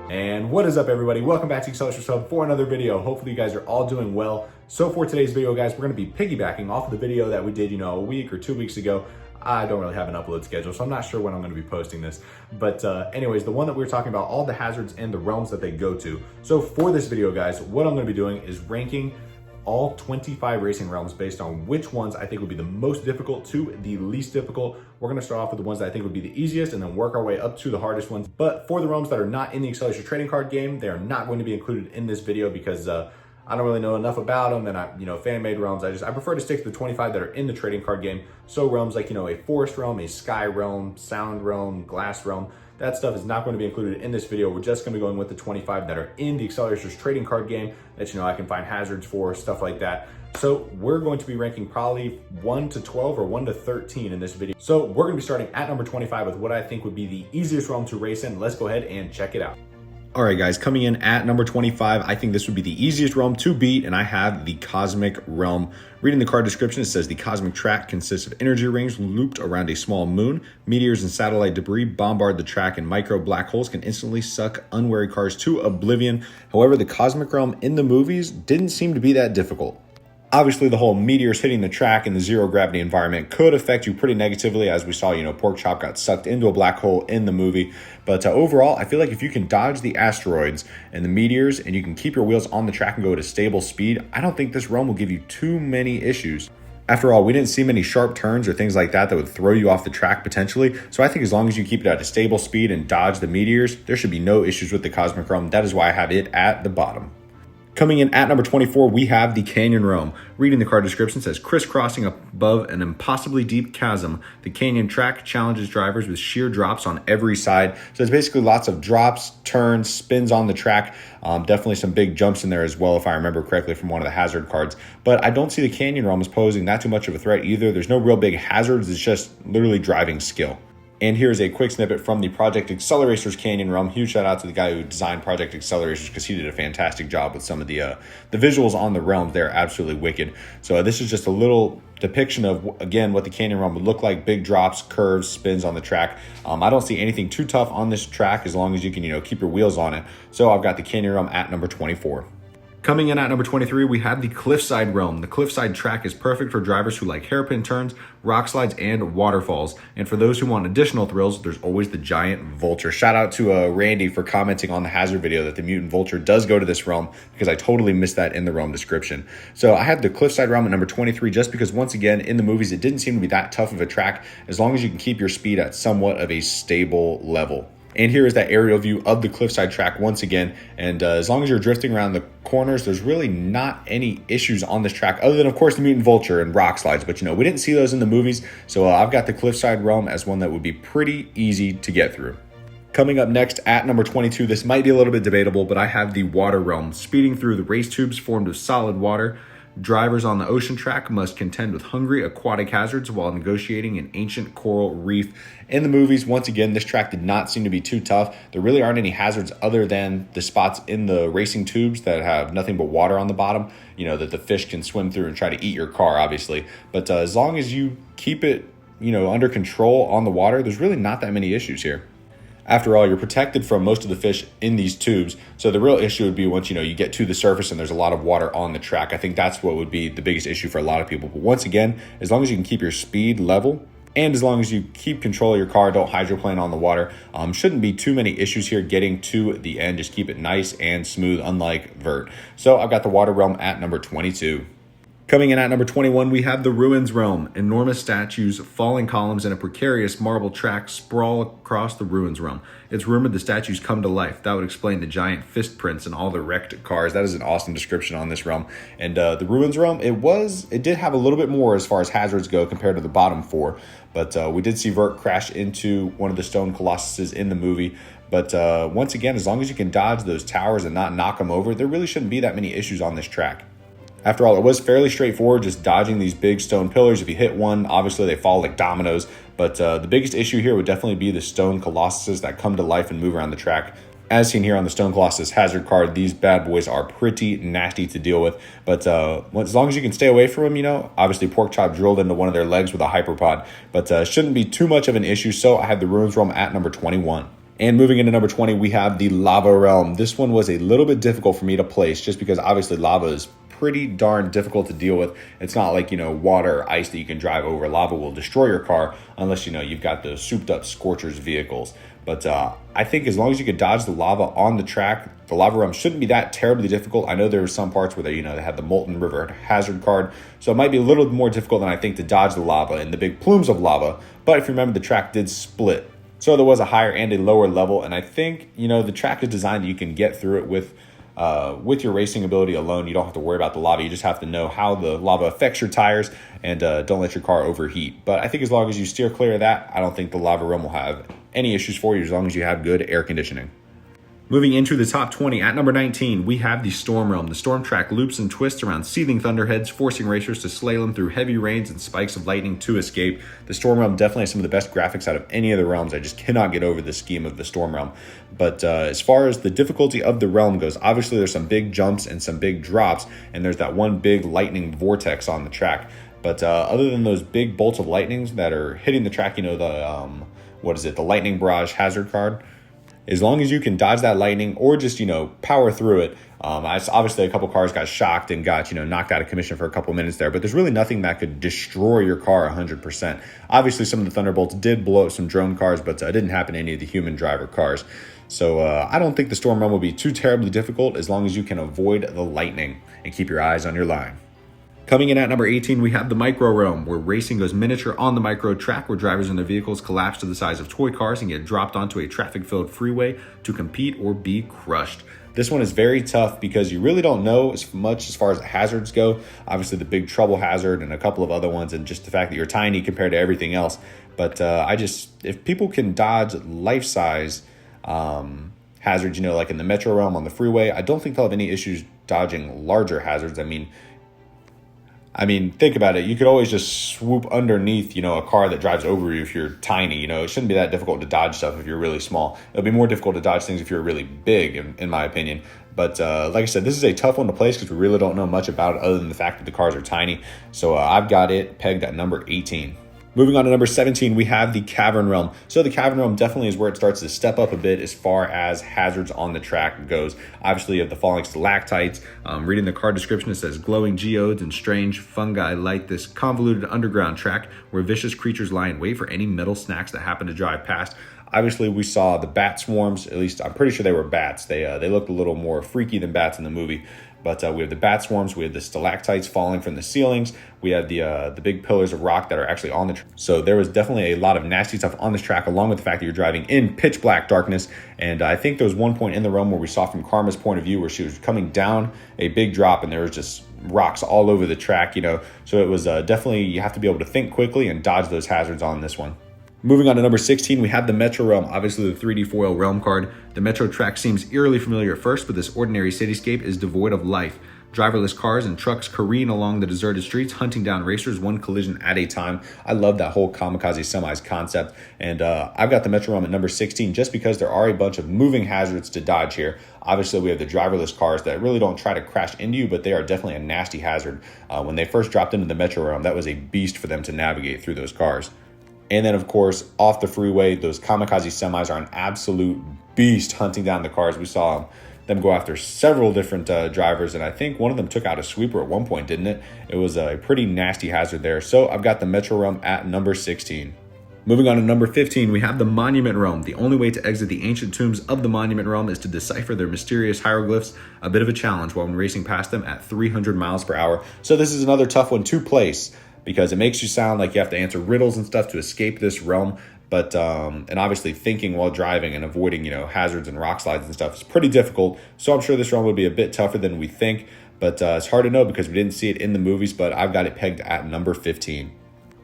And what is up, everybody? Welcome back to Acceleracers Hub for another video. Hopefully you guys are all doing well. So for today's video, guys, we're going to be piggybacking off of the video that we did, a week or 2 weeks ago. I don't really have an upload schedule, so I'm not sure when I'm going to be posting this. But anyways, the one that we were talking about, all the hazards and the realms that they go to. So for this video, guys, what I'm going to be doing is ranking all 25 racing realms based on which ones I think would be the most difficult to the least difficult. We're going to start off with the ones that I think would be the easiest and then work our way up to the hardest ones. But for the realms that are not in the Acceleracers trading card game, they are not going to be included in this video because I don't really know enough about them, and fan-made realms. I prefer to stick to the 25 that are in the trading card game. So realms like, a forest realm, a sky realm, sound realm, glass realm, that stuff is not going to be included in this video. We're just going to be going with the 25 that are in the Acceleracers trading card game that, I can find hazards for, stuff like that. So we're going to be ranking probably 1 to 12 or 1 to 13 in this video. So we're going to be starting at number 25 with what I think would be the easiest realm to race in. Let's go ahead and check it out. All right, guys, coming in at number 25, I think this would be the easiest realm to beat, and I have the Cosmic Realm. Reading the card description, it says the cosmic track consists of energy rings looped around a small moon. Meteors and satellite debris bombard the track, and micro black holes can instantly suck unwary cars to oblivion. However, the Cosmic Realm in the movies didn't seem to be that difficult. Obviously, the whole meteors hitting the track in the zero gravity environment could affect you pretty negatively, as we saw, Pork Chop got sucked into a black hole in the movie. But overall, I feel like if you can dodge the asteroids and the meteors and you can keep your wheels on the track and go at a stable speed, I don't think this realm will give you too many issues. After all, we didn't see many sharp turns or things like that would throw you off the track potentially. So I think as long as you keep it at a stable speed and dodge the meteors, there should be no issues with the Cosmic Realm. That is why I have it at the bottom. Coming in at number 24, we have the Canyon Realm. Reading the card description, says crisscrossing above an impossibly deep chasm. The canyon track challenges drivers with sheer drops on every side. So it's basically lots of drops, turns, spins on the track. Definitely some big jumps in there as well, if I remember correctly from one of the hazard cards. But I don't see the Canyon Realm as posing that too much of a threat either. There's no real big hazards. It's just literally driving skill. And here's a quick snippet from the Project Acceleracers Canyon Realm. Huge shout out to the guy who designed Project Acceleracers because he did a fantastic job with some of the visuals on the realms. They're absolutely wicked. So this is just a little depiction of, again, what the Canyon Realm would look like. Big drops, curves, spins on the track. I don't see anything too tough on this track as long as you can, keep your wheels on it. So I've got the Canyon Realm at number 24. Coming in at number 23, we have the Cliffside Realm. The Cliffside track is perfect for drivers who like hairpin turns, rock slides, and waterfalls. And for those who want additional thrills, there's always the giant vulture. Shout out to Randy for commenting on the hazard video that the mutant vulture does go to this realm, because I totally missed that in the realm description. So I have the Cliffside Realm at number 23 just because, once again, in the movies, it didn't seem to be that tough of a track as long as you can keep your speed at somewhat of a stable level. And here is that aerial view of the Cliffside track once again. And as long as you're drifting around the corners, there's really not any issues on this track other than, of course, the mutant vulture and rock slides. But, we didn't see those in the movies. So I've got the Cliffside Realm as one that would be pretty easy to get through. Coming up next at number 22, this might be a little bit debatable, but I have the Water Realm. Speeding through the race tubes formed of solid water, drivers on the ocean track must contend with hungry aquatic hazards while negotiating an ancient coral reef. In the movies, once again, this track did not seem to be too tough. There really aren't any hazards other than the spots in the racing tubes that have nothing but water on the bottom, that the fish can swim through and try to eat your car, obviously. But as long as you keep it, under control on the water, there's really not that many issues here. After all, you're protected from most of the fish in these tubes. So the real issue would be once, you get to the surface and there's a lot of water on the track. I think that's what would be the biggest issue for a lot of people. But once again, as long as you can keep your speed level and as long as you keep control of your car, don't hydroplane on the water, shouldn't be too many issues here getting to the end. Just keep it nice and smooth, unlike Vert. So I've got the Water Realm at number 22. Coming in at number 21, we have the Ruins Realm. Enormous statues, falling columns, and a precarious marble track sprawl across the Ruins Realm. It's rumored the statues come to life. That would explain the giant fist prints and all the wrecked cars. That is an awesome description on this realm. And the Ruins Realm, it did have a little bit more as far as hazards go compared to the bottom four. But we did see Vert crash into one of the stone colossuses in the movie. But once again, as long as you can dodge those towers and not knock them over, there really shouldn't be that many issues on this track. After all, it was fairly straightforward, just dodging these big stone pillars. If you hit one, obviously they fall like dominoes. But the biggest issue here would definitely be the stone colossuses that come to life and move around the track. As seen here on the Stone Colossus hazard card, these bad boys are pretty nasty to deal with. But as long as you can stay away from them, obviously Pork Chop drilled into one of their legs with a hyperpod. But shouldn't be too much of an issue, so I have the Ruins Realm at number 21. And moving into number 20, we have the Lava Realm. This one was a little bit difficult for me to place just because obviously lava is pretty darn difficult to deal with. It's not like, water or ice that you can drive over. Lava will destroy your car unless, you've got those souped up Scorchers vehicles. But I think as long as you could dodge the lava on the track, the Lava Realm shouldn't be that terribly difficult. I know there were some parts where they had the Molten River Hazard card, so it might be a little more difficult than I think to dodge the lava and the big plumes of lava. But if you remember, the track did split. So there was a higher and a lower level, and I think, the track is designed that you can get through it with your racing ability alone. You don't have to worry about the lava. You just have to know how the lava affects your tires and don't let your car overheat. But I think as long as you steer clear of that, I don't think the Lava Realm will have any issues for you as long as you have good air conditioning. Moving into the top 20, at number 19, we have the Storm Realm. The Storm track loops and twists around seething thunderheads, forcing racers to slalom through heavy rains and spikes of lightning to escape. The Storm Realm definitely has some of the best graphics out of any of the realms. I just cannot get over the scheme of the Storm Realm. But as far as the difficulty of the realm goes, obviously there's some big jumps and some big drops, and there's that one big lightning vortex on the track. But other than those big bolts of lightnings that are hitting the track, the lightning barrage hazard card, as long as you can dodge that lightning or just, power through it. Obviously, a couple cars got shocked and got, knocked out of commission for a couple minutes there, but there's really nothing that could destroy your car 100%. Obviously, some of the Thunderbolts did blow up some drone cars, but it didn't happen to any of the human driver cars. So I don't think the Storm Realm will be too terribly difficult as long as you can avoid the lightning and keep your eyes on your line. Coming in at number 18, we have the Micro Realm, where racing goes miniature on the micro track, where drivers and their vehicles collapse to the size of toy cars and get dropped onto a traffic-filled freeway to compete or be crushed. This one is very tough because you really don't know as much as far as the hazards go. Obviously, the Big Trouble hazard and a couple of other ones, and just the fact that you're tiny compared to everything else. But if people can dodge life-size hazards, like in the Metro Realm on the freeway, I don't think they'll have any issues dodging larger hazards. I mean, think about it. You could always just swoop underneath, a car that drives over you if you're tiny. It shouldn't be that difficult to dodge stuff if you're really small. It'll be more difficult to dodge things if you're really big, in my opinion. But like I said, this is a tough one to place because we really don't know much about it other than the fact that the cars are tiny. So I've got it pegged at number 18. Moving on to number 17, we have the Cavern Realm. So the Cavern Realm definitely is where it starts to step up a bit as far as hazards on the track goes. Obviously, you have the falling stalactites. Reading the card description, it says glowing geodes and strange fungi light this convoluted underground track where vicious creatures lie in wait for any metal snacks that happen to drive past. Obviously, we saw the bat swarms. At least I'm pretty sure they were bats. They looked a little more freaky than bats in the movie. But we have the bat swarms, we have the stalactites falling from the ceilings, we have the big pillars of rock that are actually on the track. So there was definitely a lot of nasty stuff on this track, along with the fact that you're driving in pitch black darkness. And I think there was one point in the realm where we saw from Karma's point of view where she was coming down a big drop and there was just rocks all over the track, So it was definitely, you have to be able to think quickly and dodge those hazards on this one. Moving on to number 16, we have the Metro Realm, obviously the 3D foil realm card. The Metro track seems eerily familiar at first, but this ordinary cityscape is devoid of life. Driverless cars and trucks careen along the deserted streets, hunting down racers one collision at a time. I love that whole kamikaze semis concept. And I've got the Metro Realm at number 16 just because there are a bunch of moving hazards to dodge here. Obviously, we have the driverless cars that really don't try to crash into you, but they are definitely a nasty hazard. When they first dropped into the Metro Realm, that was a beast for them to navigate through those cars. And then, of course, off the freeway, those kamikaze semis are an absolute beast hunting down the cars. We saw them go after several different drivers, and I think one of them took out a sweeper at one point, didn't it? It was a pretty nasty hazard there. So I've got the Metro Realm at number 16. Moving on to number 15, we have the Monument Realm. The only way to exit the ancient tombs of the Monument Realm is to decipher their mysterious hieroglyphs, a bit of a challenge while racing past them at 300 miles per hour. So this is another tough one to place, because it makes you sound like you have to answer riddles and stuff to escape this realm. But, and obviously thinking while driving and avoiding, hazards and rock slides and stuff is pretty difficult. So I'm sure this realm would be a bit tougher than we think, but it's hard to know because we didn't see it in the movies, but I've got it pegged at number 15.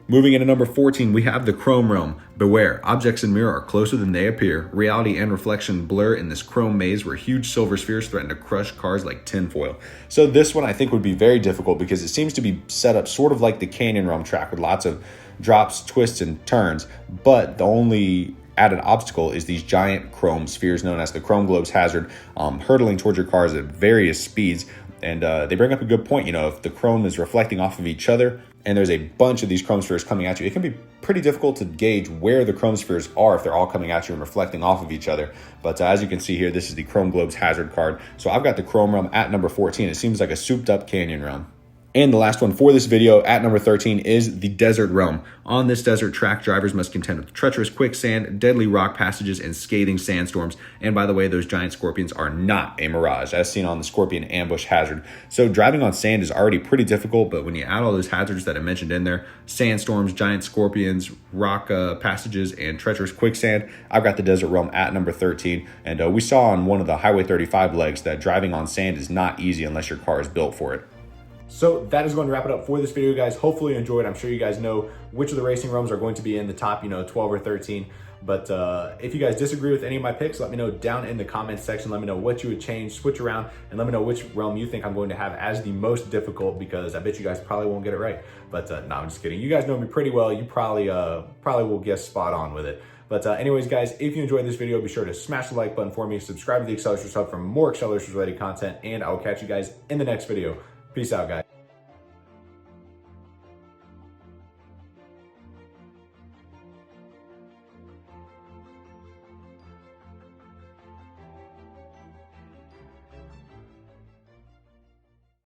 Moving into number 14, we have the Chrome Realm. Beware, objects in mirror are closer than they appear. Reality and reflection blur in this chrome maze where huge silver spheres threaten to crush cars like tinfoil. So this one I think would be very difficult because it seems to be set up sort of like the Canyon Realm track with lots of drops, twists, and turns. But the only added obstacle is these giant chrome spheres known as the Chrome Globes hazard, hurtling towards your cars at various speeds. And they bring up a good point, if the chrome is reflecting off of each other and there's a bunch of these chrome spheres coming at you, it can be pretty difficult to gauge where the chrome spheres are if they're all coming at you and reflecting off of each other. But as you can see here, this is the Chrome Globes Hazard card. So I've got the Chrome Realm at number 14. It seems like a souped up canyon realm. And the last one for this video at number 13 is the Desert Realm. On this desert track, drivers must contend with treacherous quicksand, deadly rock passages, and scathing sandstorms. And by the way, those giant scorpions are not a mirage, as seen on the Scorpion Ambush Hazard. So driving on sand is already pretty difficult, but when you add all those hazards that I mentioned in there, sandstorms, giant scorpions, rock passages, and treacherous quicksand, I've got the Desert Realm at number 13. And we saw on one of the Highway 35 legs that driving on sand is not easy unless your car is built for it. So that is going to wrap it up for this video, guys. Hopefully you enjoyed. I'm sure you guys know which of the racing realms are going to be in the top, 12 or 13. But if you guys disagree with any of my picks, let me know down in the comments section. Let me know what you would change, switch around, and let me know which realm you think I'm going to have as the most difficult, because I bet you guys probably won't get it right. But no, I'm just kidding. You guys know me pretty well. You probably will guess spot on with it. But anyways, guys, if you enjoyed this video, be sure to smash the like button for me, subscribe to the Acceleracers Hub for more Acceleracers related content, and I will catch you guys in the next video. Peace out, guys.